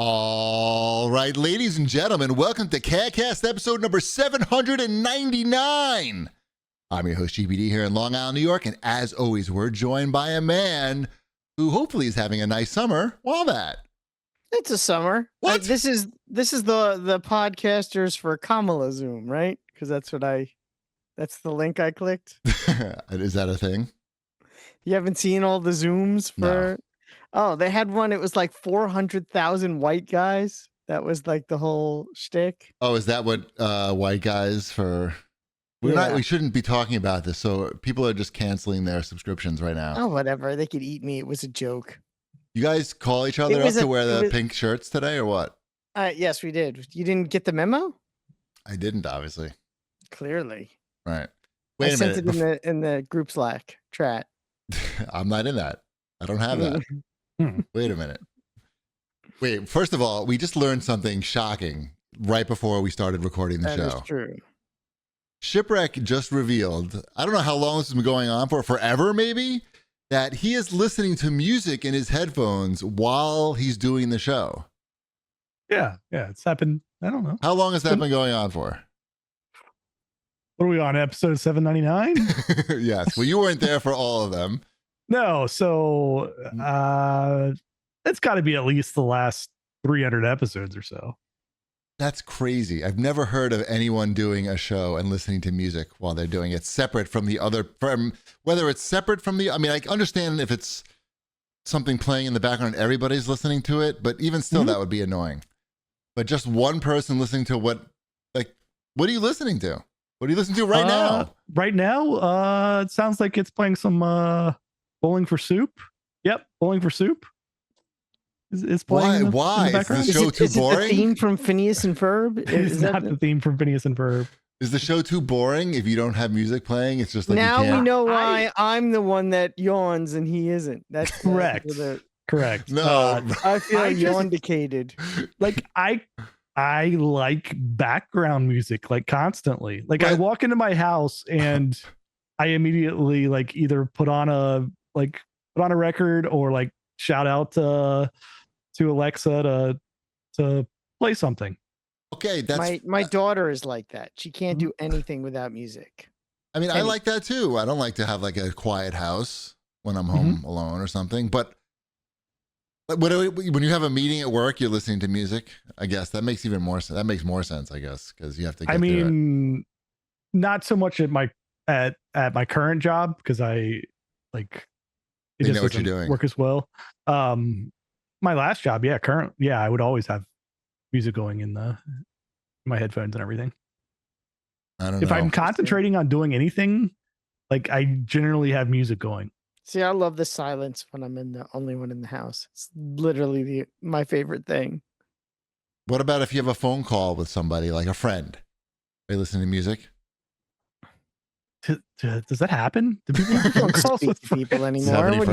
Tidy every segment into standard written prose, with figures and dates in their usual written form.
All right, ladies and gentlemen, welcome to CAGcast episode number 799. I'm your host, GPD, here in Long Island, New York, and as always, we're joined by a man who hopefully is having a nice summer. That. It's a summer. What? This is the podcasters for Kamala Zoom, right? Because that's the link I clicked. Is that a thing? You haven't seen all the Zooms for... No. Oh, they had one. It was like 400,000 white guys. That was like the whole shtick. Oh, is that what white guys for... We shouldn't be talking about this, so people are just canceling their subscriptions right now. Oh, whatever. They could eat me. It was a joke. You guys call each other up to wear the pink shirts today or what? Yes, we did. You didn't get the memo? I didn't, obviously. Clearly. Right. Wait a minute. I sent it in the group Slack chat. I'm not in that. I don't have that. Wait a minute. Wait, first of all, we just learned something shocking right before we started recording the show. That is true. Shipwreck just revealed, I don't know how long this has been going on for, forever maybe, that he is listening to music in his headphones while he's doing the show. Yeah, it's happened. I don't know. How long has that been going on for? What are we on, episode 799? Yes. Well, you weren't there for all of them. No, so it's got to be at least the last 300 episodes or so. That's crazy. I've never heard of anyone doing a show and listening to music while they're doing it separate from the other, whether it's separate from the, I mean, I understand if it's something playing in the background, everybody's listening to it, but even still, that would be annoying. But just one person listening to what are you listening to? What are you listening to right now? Right now, it sounds like it's playing some Bowling for Soup. Yep, Bowling for Soup. Is playing. Why? In the Is the show too boring? Is it the theme from Phineas and Ferb? It's not the theme from Phineas and Ferb. Is the show too boring if you don't have music playing? It's just like now you can't... we know why I'm the one that yawns and he isn't. That's correct. Correct. No, I feel yawndicated. Like I like background music like constantly. Like right. I walk into my house and I immediately like either put on a record or like shout out to Alexa to play something. Okay, that's my daughter is like that. She can't do anything without music. I mean, I like that too. I don't like to have like a quiet house when I'm home alone or something. But when you have a meeting at work, you're listening to music. I guess that makes even more sense. That makes more sense, I guess, because you have to. Get not so much at my current job because I like. They know what you're doing. Work as well. My last job, I would always have music going in my headphones and everything. I don't know. If I'm concentrating on doing anything, like I generally have music going. See, I love the silence when I'm the only one in the house. It's literally my favorite thing. What about if you have a phone call with somebody, like a friend? Are you listening to music? Does that happen? Do people don't speak to people anymore? What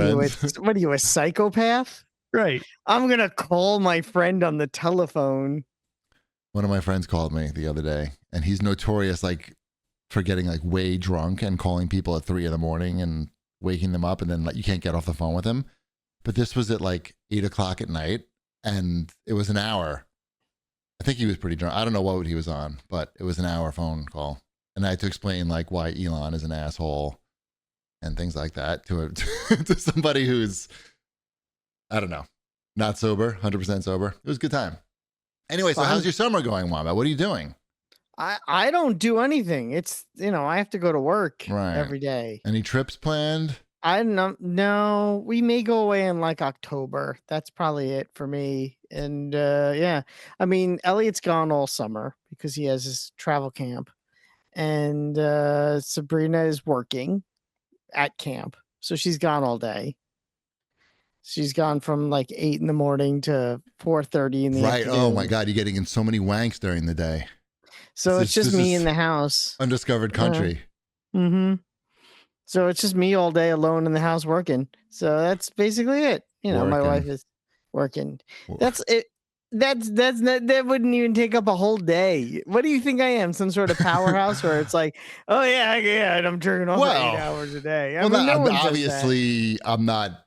are you, a psychopath? Right. I'm gonna call my friend on the telephone. One of my friends called me the other day, and he's notorious for getting like way drunk and calling people at 3 a.m. and waking them up, and then you can't get off the phone with him. But this was at like 8 o'clock at night, and it was an hour. I think he was pretty drunk. I don't know what he was on, but it was an hour phone call. And I had to explain like why Elon is an asshole and things like that to to somebody who's, I don't know, not sober, 100% sober. It was a good time. Anyway, so how's your summer going, Wamba? What are you doing? I don't do anything. It's, I have to go to work every day. Any trips planned? I don't know. We may go away in like October. That's probably it for me. And I mean, Elliot's gone all summer because he has his travel camp. And Sabrina is working at camp. So she's gone all day. She's gone from like 8 in the morning to 4:30 in the afternoon. Right. Oh my God. You're getting in so many wanks during the day. So it's just me in the house. Undiscovered country. So it's just me all day alone in the house working. So that's basically it. My wife is working. That's it. That wouldn't even take up a whole day. What do you think I am? Some sort of powerhouse where it's like, oh yeah, and I'm turning off 8 hours a day. Obviously I'm not,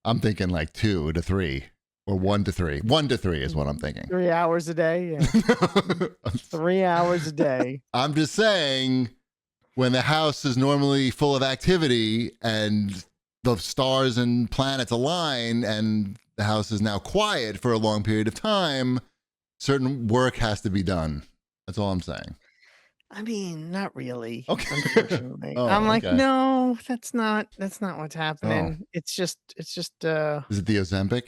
I'm thinking like 2 to 3. Or 1 to 3. 1 to 3 is what I'm thinking. 3 hours a day. Yeah. 3 hours a day. I'm just saying, when the house is normally full of activity and the stars and planets align and the house is now quiet for a long period of time, certain work has to be done. That's all I'm saying. I mean, not really. Okay. Unfortunately, Oh, I'm like, okay. no, that's not what's happening. Oh. It's just. Is it the Ozempic?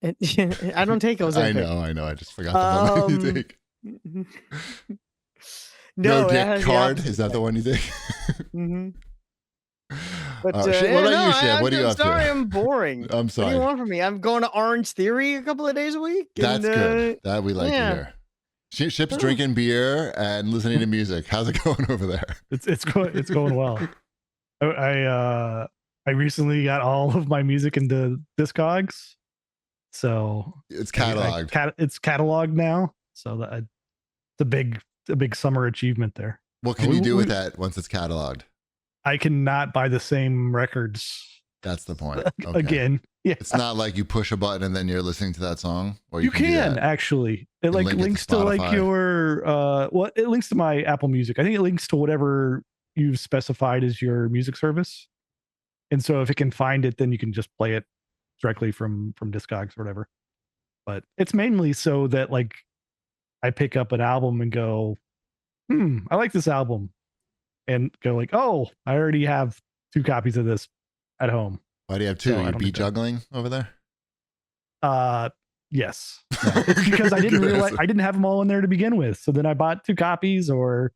I don't take Ozempic. I know. I just forgot the one that you take. No, dick card. Is that the one you take? Mm-hmm. But what about you, Shib? What are you up to? Sorry, I'm boring. I'm sorry. What do you want from me? I'm going to Orange Theory a couple of days a week. That's good. That we like to hear. Ship's drinking beer and listening to music. How's it going over there? It's going well. I recently got all of my music into Discogs, so it's cataloged. It's cataloged now, so that it's a big summer achievement there. What can you do with that once it's cataloged? I cannot buy the same records. That's the point. Okay. Again, yeah. It's not like you push a button and then you're listening to that song. Or you can actually. It like links to like your it links to my Apple Music. I think it links to whatever you've specified as your music service. And so if it can find it, then you can just play it directly from Discogs or whatever. But it's mainly so that like I pick up an album and go, I like this album. And go like, oh, I already have 2 copies of this at home. Why do you have 2? Are you beat juggling over there? Yes. No, it's because I didn't realize I didn't have them all in there to begin with. So then I bought 2 copies, or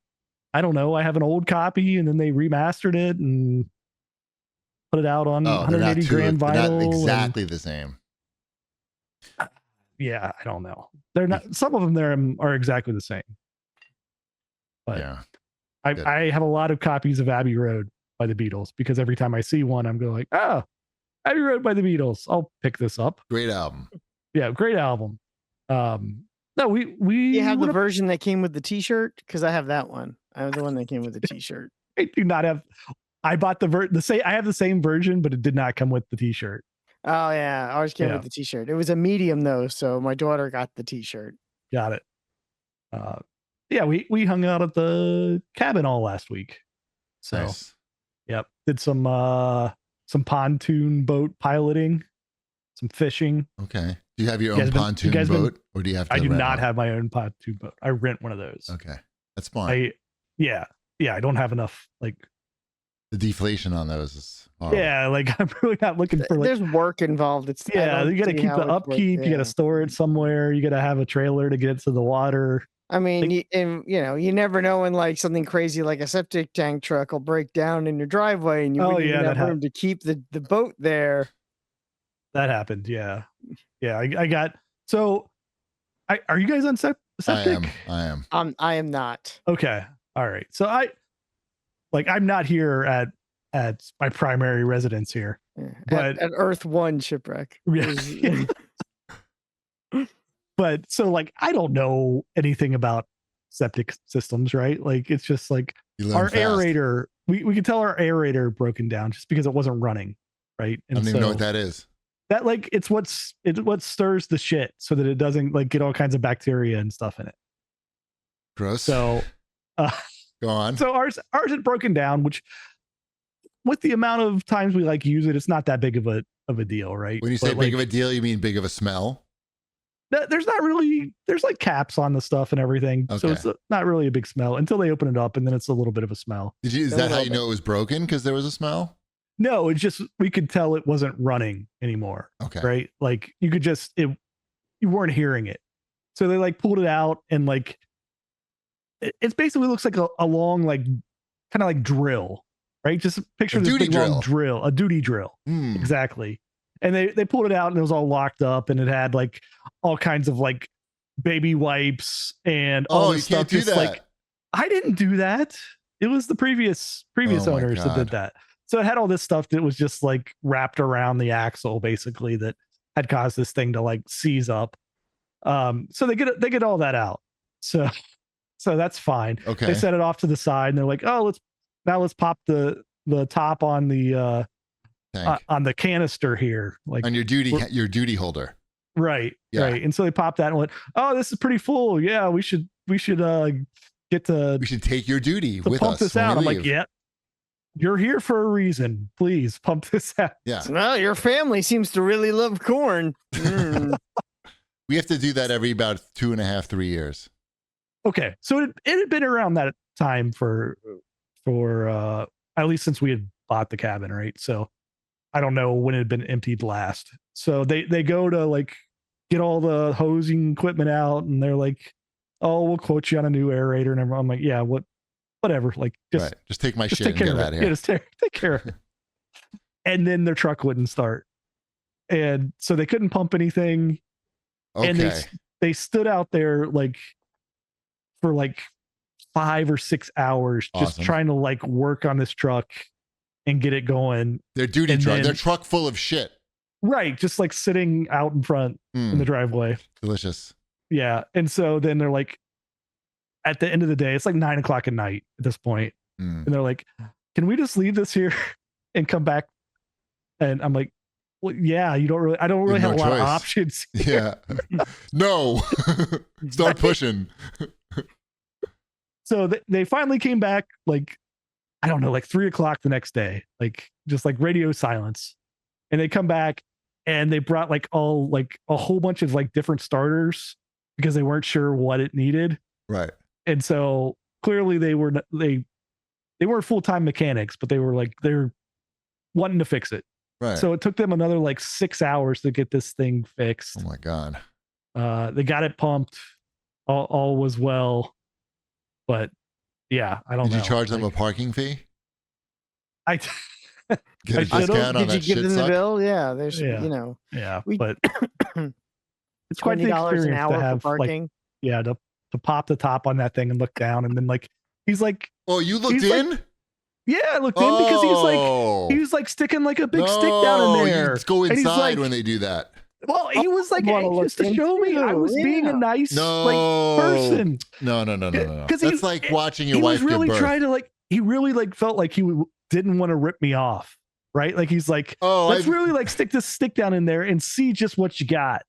I don't know, I have an old copy and then they remastered it and put it out on 180 gram vinyl. They're not exactly the same. Yeah, I don't know. They're not. Some of them there are exactly the same. But yeah. I have a lot of copies of Abbey Road by the Beatles because every time I see one, I'm going like, Abbey Road by the Beatles. I'll pick this up. Great album. Yeah, great album. No, we you have the version that came with the T-shirt because I have that one. I have the one that came with the T-shirt. I do not have. I bought I have the same version, but it did not come with the T-shirt. Oh yeah, ours came with the T-shirt. It was a medium though, so my daughter got the T-shirt. Got it. Yeah, we hung out at the cabin all last week. So, nice. Yep, did some pontoon boat piloting, some fishing. Okay. Do you have your own pontoon boat, or do you have to? I do not have my own pontoon boat. I rent one of those. Okay, that's smart. I don't have enough like. The deflation on those is horrible. Yeah, like I'm really not looking for. There's work involved. You got to keep the upkeep. You got to store it somewhere. You got to have a trailer to get it to the water. I mean, you never know when like something crazy like a septic tank truck will break down in your driveway and you wouldn't even have room to keep the boat there. That happened. Yeah. I got. So, are you guys on septic? I am. I am not. Okay. All right. So I'm not here at my primary residence here, but at Earth 1 Shipwreck. Yeah. But so like I don't know anything about septic systems, right? Like it's just like our aerator. We could tell our aerator broken down just because it wasn't running, right? And I don't even know what that is. That like it's what stirs the shit so that it doesn't like get all kinds of bacteria and stuff in it. Gross. So go on. So ours had broken down, which with the amount of times we like use it, it's not that big of a deal, right? When you say big of a deal, you mean big of a smell? There's like caps on the stuff and everything. Okay. So it's not really a big smell until they open it up, and then it's a little bit of a smell. Is that how you know it was broken? Because there was a smell? No, it's just we could tell it wasn't running anymore. Okay. Right? Like you could just you weren't hearing it. So they like pulled it out and like it basically looks like a long like kind of like drill, right? Just picture this big long drill, a duty drill. Exactly. And they pulled it out and it was all locked up and it had like all kinds of like baby wipes and all this stuff. Just like I didn't do that. It was the previous owners that did that. So it had all this stuff that was just like wrapped around the axle basically that had caused this thing to like seize up. So they get all that out. So that's fine. Okay. They set it off to the side and they're like, oh, let's pop the top on the on the canister here, like on your duty holder. Right. Yeah. Right. And so they popped that and went, oh, this is pretty full. Yeah, we should get to We should take your duty with pump us. this when out. we I'm like, leave. yeah, you're here for a reason. Please pump this out. Yeah. Well, your family seems to really love corn. Mm. We have to do that every about 2.5, 3 years. Okay. So it had been around that time for at least since we had bought the cabin, right? So I don't know when it had been emptied last. So they go to like get all the hosing equipment out, and they're like, oh, we'll quote you on a new aerator. And I'm like, yeah, whatever. Like just take my shit take and care get of out it. of here. Yeah, just take care of it. And then their truck wouldn't start. And so they couldn't pump anything. Okay. And they stood out there like for like 5 or 6 hours just Awesome. trying to like work on this truck and get it going. Their duty and truck, then- their truck full of shit. Right. Just like sitting out in front in the driveway. Delicious. Yeah. And so then they're like, at the end of the day, it's like 9 o'clock at night at this point. And they're like, can we just leave this here and come back? And I'm like, well, yeah, I don't really have a lot of options. Yeah. No. Start pushing. So they finally came back, like, I don't know, like 3 o'clock the next day, like just like radio silence. And they come back and they brought like a whole bunch of like different starters because they weren't sure what it needed. Right. And so clearly they weren't full-time mechanics, but they're wanting to fix it. Right. So it took them another like 6 hours to get this thing fixed. Oh my God. They got it pumped. All was well. But yeah, I don't know. Did you charge them a Like, parking fee? I Get a I should've. discount on Did you that give shit them the suck? bill? Yeah, there's Yeah. you know, but it's quite the $20 experience an hour to have for like parking. to pop the top on that thing and look down, and then like he's like, Oh, you looked He's like- in? yeah, I looked in because Oh. he was like sticking like a big stick down in there. You go And he's inside like- when they do that. Well, he was like wanna anxious look to show me I into, was being a yeah. nice No. like person. No. 'Cause he- That's like watching your He wife was really give birth. trying to like. He really like felt like he didn't want to rip me off, right? Like he's like, Oh, let's really like stick this stick down in there and see just what you got.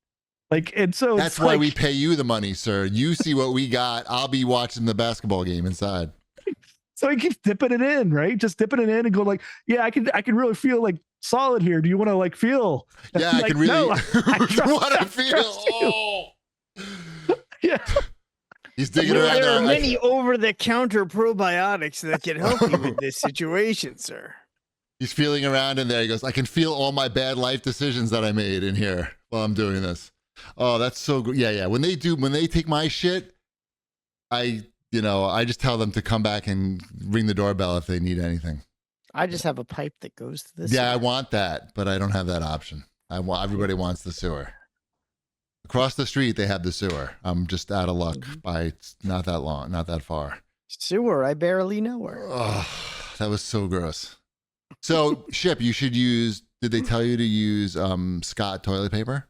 Like, and so that's it's why like, we pay you the money, sir. You see what we got. I'll be watching the basketball game inside. So he keeps dipping it in, right? Just dipping it in and go like, yeah, I can really feel like solid here. Do you want to like feel? Yeah, I'm I like, can really no, I want trust- to I feel. trust you. Oh. Yeah. He's digging There around are there. many over-the-counter probiotics that can help you with this situation, sir. He's feeling around in there. He goes, I can feel all my bad life decisions that I made in here while I'm doing this. Oh, that's so good. Yeah. When they take my shit, I just tell them to come back and ring the doorbell if they need anything. I just have a pipe that goes to this. Yeah, I want that, but I don't have that option. Everybody wants the sewer. Across the street, they have the sewer. I'm just out of luck by not that far. Sewer. I barely know her. Oh, that was so gross. So, Ship, you should use. Did they tell you to use Scott toilet paper?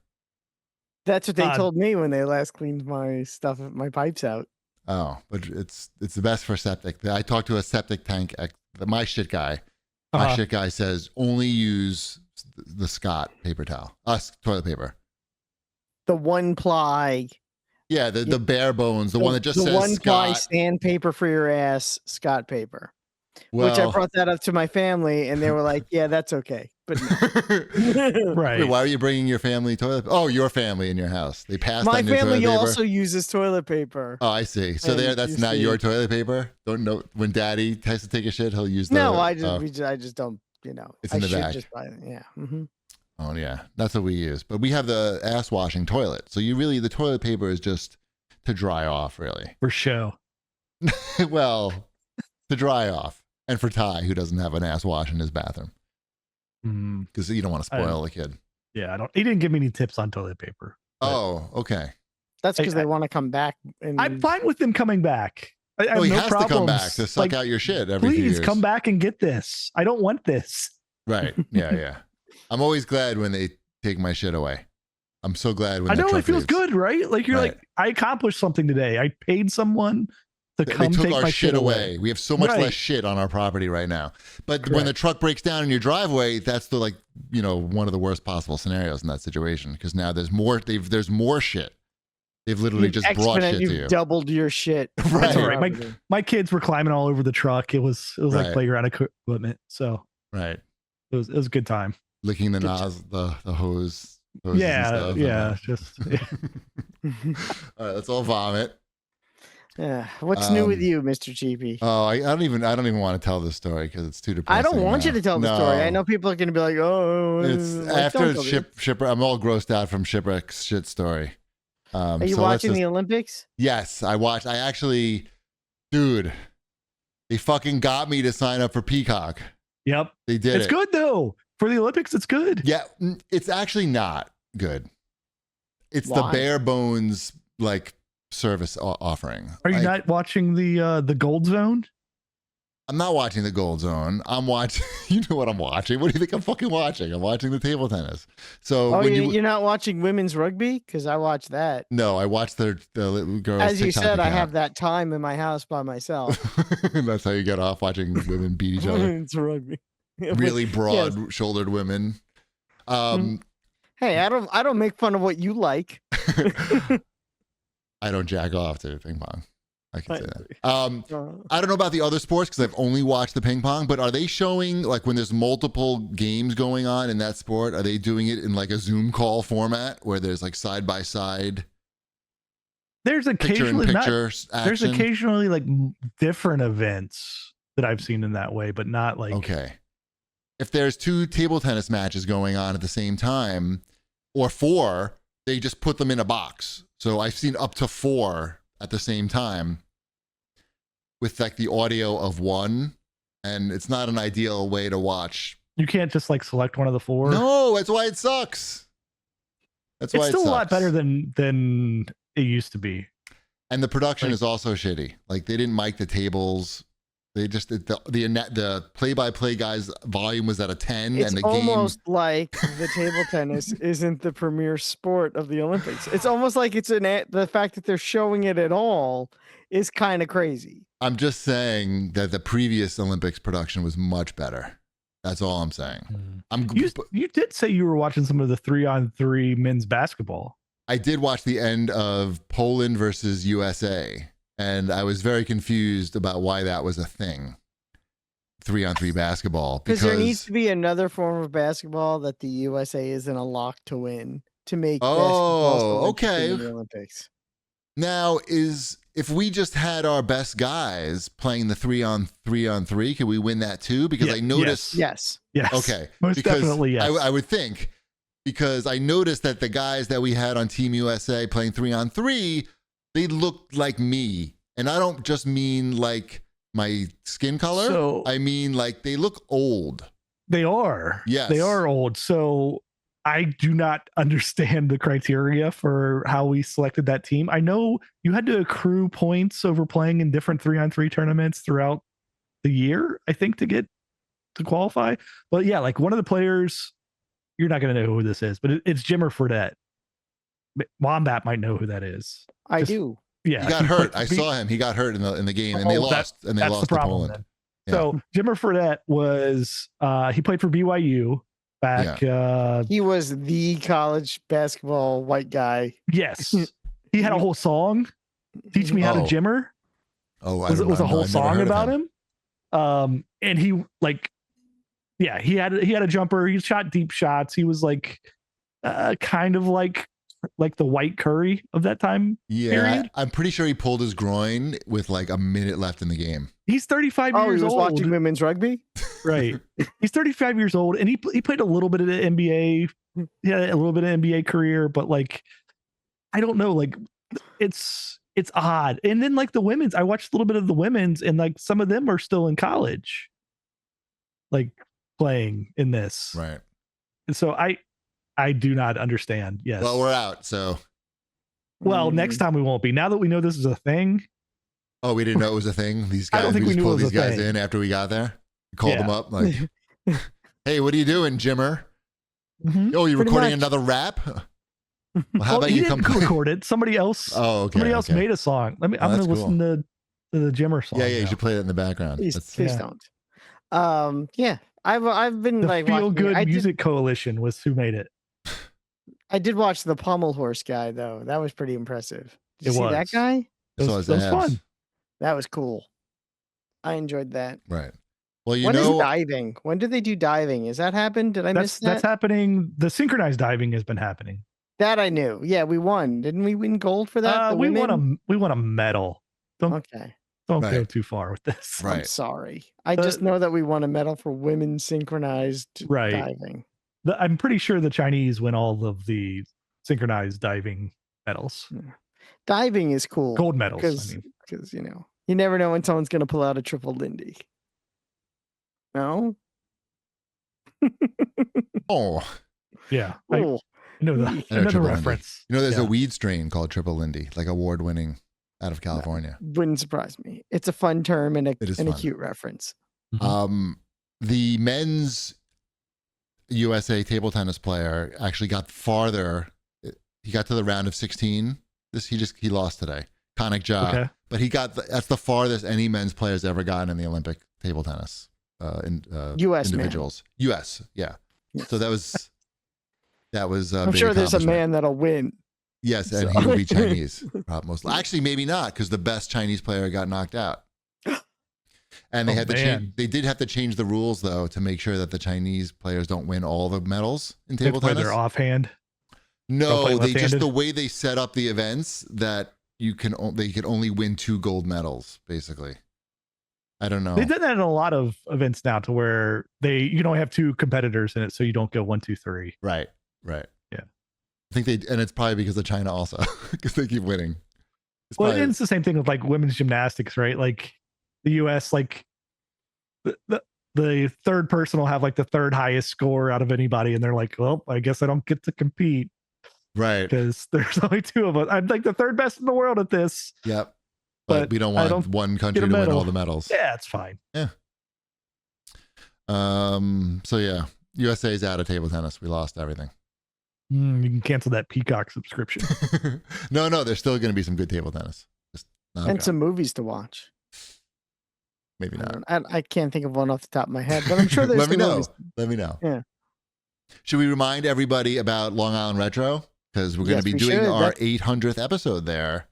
That's what they told me when they last cleaned my stuff, my pipes out. Oh, but it's the best for septic. I talked to a septic tank. My shit guy. My shit guy says only use the Scott paper towel. Toilet paper. The one ply. Yeah, the bare bones, the one that just the says one ply Scott. sandpaper for your ass, Scott paper. Well, Which I brought that up to my family, and they were like, "Yeah, that's okay." But no. Right. Wait, why are you bringing your family toilet? Oh, your family in your house. They passed My on your family toilet paper. also uses toilet paper. Oh, I see. So And that's you not see- your toilet paper. Don't know when Daddy has to take a shit, he'll use the. No, I oh. just don't. It's I in the should back. just buy it. Yeah. Mm-hmm. Oh yeah, that's what we use. But we have the ass washing toilet. So the toilet paper is just to dry off, really. For show. Well, to dry off, and for Ty, who doesn't have an ass wash in his bathroom, because you don't want to spoil the kid. Yeah, he didn't give me any tips on toilet paper. Oh, okay. That's because they want to come back. And I'm fine with them coming back. I have Well, he no has problems. to come back to suck Like, out your shit every few please years. come back and get this. I don't want this. Right. Yeah. I'm always glad when they take my shit away. I'm so glad when I the know truck it feels leaves. good, right? Like you're Right. like, I accomplished something today. I paid someone to They come took take our my shit away. We have so much Right. less shit on our property right now. But when Correct. the truck breaks down in your driveway, that's the one of the worst possible scenarios in that situation because now there's more. There's more shit. They've literally You've just brought shit to you've you. doubled your shit. Right. That's all right. Property. My kids were climbing all over the truck. It was Right. like playground equipment. So Right. it was a good time. Licking the Good nozzle, the hose. Yeah, yeah. Just All right, let's all vomit. Yeah. What's new with Um, you, Mr. Cheapy? Oh, I don't even want to tell this story because it's too depressing. I don't want you to tell the story. I know people are going to be like, "Oh, It's like, after don't tell this." Shipwreck. I'm all grossed out from Shipwreck's shit story. Are you so let's watching the Olympics? Yes, I watched. I actually, dude, they fucking got me to sign up for Peacock. yep. They did It's it. good though. For the Olympics, it's good. Yeah, it's actually not good. It's the Why? bare bones service offering. Are you Like, not watching the Gold Zone? I'm not watching the Gold Zone. I'm watching. You know what I'm watching? What do you think I'm fucking watching? I'm watching the table tennis. So Oh, when you're not watching women's rugby? Because I watch that. no, I watched the little girls. As you TikTok said, I account. have that time in my house by myself. That's how you get off watching women beat each other. Women's rugby. Really broad-shouldered women. Hey, I don't make fun of what you like. I don't jack off to ping pong. I can say that. Uh, I don't know about the other sports because I've only watched the ping pong, but are they showing when there's multiple games going on in that sport? Are they doing it in a Zoom call format where there's side by side There's picture in occasionally picture there's action? occasionally different events that I've seen in that way, but not Okay. If there's 2 table tennis matches going on at the same time, or 4, they just put them in a box. So I've seen up to 4 at the same time with the audio of one, and it's not an ideal way to watch. You can't just select one of the 4. No, that's why it sucks. That's why It's still it a lot sucks. better than it used to be. And the production is also shitty. They didn't mic the tables. They just the play-by-play guy's volume was at a 10, it's and the almost game. like the table tennis isn't the premier sport of the Olympics. It's almost like the fact that they're showing it at all is kind of crazy. I'm just saying that the previous Olympics production was much better. That's all I'm saying. You did say you were watching some of the 3-on-3 men's basketball. I did watch the end of Poland versus USA, and I was very confused about why that was a thing. 3-on-3 basketball. Because there needs to be another form of basketball that the USA isn't a lock to win to make basketball so interesting in the Olympics. Now, if we just had our best guys playing the 3-on-3, could we win that too? Because I noticed. Yes. Okay. Most because definitely, yes. I would think, because I noticed that the guys that we had on Team USA playing 3-on-3, they looked like me. And I don't just mean my skin color. So, I mean they look old. They are. Yes. They are old. So I do not understand the criteria for how we selected that team. I know you had to accrue points over playing in different 3-on-3 tournaments throughout the year, I think, to qualify. But yeah, one of the players, you're not going to know who this is, but it's Jimmer Fredette. Wombat might know who that is. I do. Yeah, He got hurt. I saw him. He got hurt in the game, and they lost. And they that's lost the to problem. Poland. Then. Yeah. So Jimmer Fredette was he played for BYU back. He was the college basketball white guy. Yes, he had a whole song. Teach me how to Jimmer. Oh, it was a whole song about him. And he he had a jumper. He shot deep shots. He was kind of like the White Curry of that time. Yeah, period. I'm pretty sure he pulled his groin with a minute left in the game. He's 35 Oh, years he was old. watching women's rugby? Right. He's 35 years old, and he played a little bit of the NBA. He had a little bit of NBA career, but I don't know. It's odd. And then the women's, I watched a little bit of the women's, and some of them are still in college, playing in this. Right. And so I do not understand. Yes. Well, we're out. So. Well, next time we won't be. Now that we know this is a thing. Oh, we didn't know it was a thing. These guys. I don't think we just knew pulled it was these a guys thing. in after we got there. We called them up hey, what are you doing, Jimmer? Mm-hmm. Oh, you Pretty recording much. another rap? Well, how about he you didn't come? record it? Somebody else. Oh, okay. Somebody else okay. made a song. I'm Oh, going that's to listen to the Jimmer song. Yeah, you now. should play that in the background. Please don't. Yeah, I've been The like Feel watching Good Music Coalition was who made it. I did watch the pommel horse guy though. That was pretty impressive. Did you It see was. that guy? It was fun. That was cool. I enjoyed that. Right. Well, When is diving? When do they do diving? Has that happened? Did I miss that? That's happening. The synchronized diving has been happening. That I knew. Yeah, we won. Didn't we win gold for that? We won a medal. Don't go too far with this. Right. I'm sorry. I just know that we won a medal for women synchronized diving. I'm pretty sure the Chinese win all of the synchronized diving medals. Diving is cool. Gold medals. Because you never know when someone's going to pull out a triple Lindy. No. Oh. Yeah. Oh. I know that. Another reference. Lindy. There's a weed strain called triple Lindy, like award-winning out of California. Wouldn't surprise me. It's a fun term and a cute reference. Mm-hmm. The men's USA table tennis player actually got farther. He got to the round of 16. He lost today. Kanik Ja. Okay. But that's the farthest any men's player's ever gotten in the Olympic table tennis. U.S. individuals. Man. U.S. Yeah. Yes. So that was. I'm sure there's a man that'll win. Yes, and he will be Chinese. Mostly. Actually, maybe not, because the best Chinese player got knocked out. And they they did have to change the rules though to make sure that the Chinese players don't win all the medals in table tennis. They're offhand. No, the way they set up the events that they could only win 2 gold medals basically. I don't know. They did that in a lot of events now, to where you can only have 2 competitors in it, so you don't go 1, 2, 3. Right. Yeah. I think and it's probably because of China also, because they keep winning. It's the same thing with like women's gymnastics, right? Like the U.S., like the third person will have like the third highest score out of anybody, and they're like, well, I guess I don't get to compete, right? Because there's only 2 of us. I'm like the third best in the world at this. Yep. But we don't want one country to win all the medals. Yeah, it's fine. Yeah. So yeah, USA's out of table tennis. We lost everything. You can cancel that Peacock subscription. No, there's still going to be some good table tennis. Some movies to watch. Maybe not. I can't think of one off the top of my head, but I'm sure there's Let me know. movies. Let me know. Yeah. Should we remind everybody about Long Island Retro? Because we're going to be doing our 800th episode there.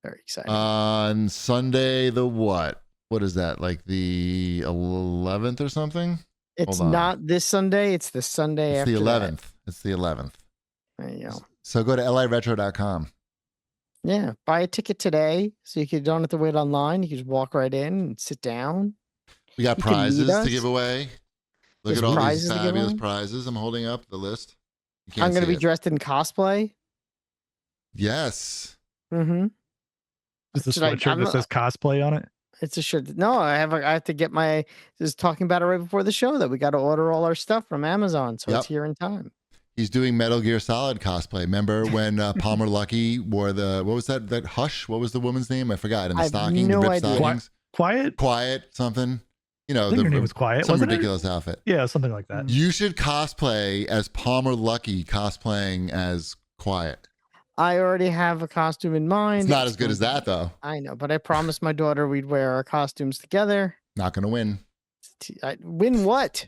Very exciting. On Sunday, the what? What is that? Like the 11th or something? It's not this Sunday. It's the Sunday after. It's the 11th. It's the 11th. There you go. So go to liretro.com. Yeah. Buy a ticket today so you don't have to wait online. You can just walk right in and sit down. We got prizes to give away. Look at all these fabulous prizes. I'm holding up the list. I'm going to be dressed in cosplay. Yes. Mm-hmm. Is the sweatshirt that says cosplay on it? It's a shirt. No, I have to get just talking about it right before the show that we got to order all our stuff from Amazon. So it's here in time. He's doing Metal Gear Solid cosplay. Remember when Palmer Luckey wore what was that Hush? What was the woman's name? I forgot. In the stocking, no the ripped idea. stockings. Quiet something. I think her name was Quiet. Some ridiculous outfit. Yeah, something like that. You should cosplay as Palmer Luckey cosplaying as Quiet. I already have a costume in mind. It's not as good as that, though. I know, but I promised my daughter we'd wear our costumes together. Not going to win. Win what?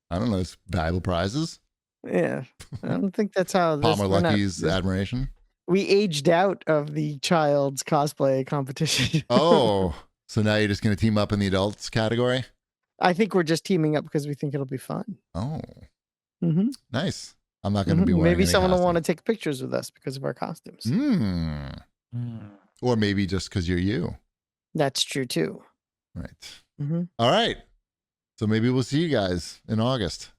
I don't know. It's valuable prizes. Yeah. I don't think that's how this Palmer Luckey's admiration. We aged out of the child's cosplay competition. Oh, so now you're just going to team up in the adults category? I think we're just teaming up because we think it'll be fun. Oh. Mm-hmm. Nice. I'm not going to be wearing Maybe someone will want to take pictures with us because of our costumes. Or maybe just because you're you. That's true too. Right. All right. So maybe we'll see you guys in August.